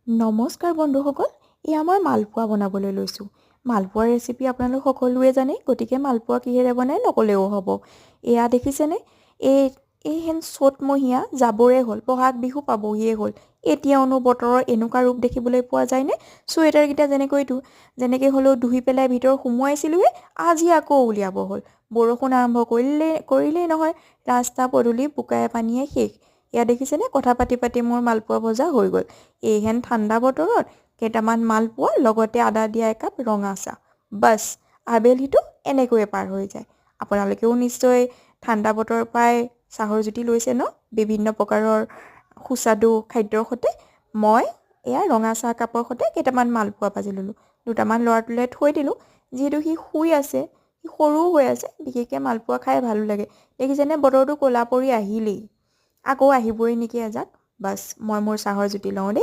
নমস্কাৰ বন্ধুসকল, এয়া মই মালপোৱা বনাবলৈ লৈছোঁ। মালপোৱাৰ ৰেচিপি আপোনালোক সকলোৱে জানে, গতিকে মালপোৱা কিহেৰে বনাই নকলেও হ'ব। এয়া দেখিছেনে, এই এই হেন চ'তমহীয়া যাবৰে হ'ল, বহাগ বিহু পাবহিয়ে হ'ল। এতিয়াওনো বতৰৰ এনেকুৱা ৰূপ দেখিবলৈ পোৱা যায়নে? চুৱেটাৰকেইটা যেনেকৈ হ'লেও ধুই পেলাই ভিতৰত সুমুৱাইছিলোঁহে, আজি আকৌ উলিয়াব হ'ল। বৰষুণ আৰম্ভ কৰিলেই নহয়, ৰাস্তা পদূলি বোকাই পানীয়ে শেষ। এয়া দেখিছেনে, কথা পাতি পাতি মোৰ মালপোৱা ভজা হৈ গ'ল। এইহেন ঠাণ্ডা বতৰত কেইটামান মালপোৱা লগতে আদা দিয়া একাপ ৰঙা চাহ, বাছ আবেলিটো এনেকৈয়ে পাৰ হৈ যায়। আপোনালোকেও নিশ্চয় ঠাণ্ডা বতৰৰ পৰাই চাহৰ জুতি লৈছে ন, বিভিন্ন প্ৰকাৰৰ সুস্বাদু খাদ্যৰ সৈতে। মই এয়া ৰঙা চাহ কাপৰ সৈতে কেইটামান মালপোৱা ভাজি ল'লোঁ। দুটামান ল'ৰাটোলৈ থৈ দিলোঁ, যিহেতু সি শুই আছে, সি সৰুও হৈ আছে, বিশেষকৈ মালপোৱা খাই ভালো লাগে। দেখিছেনে, বতৰটো ক'লা পৰি আহিলেই, আকৌ আহিবই নেকি এজাক। বাছ মই মোৰ চাহৰ জুতি লওঁ দেই।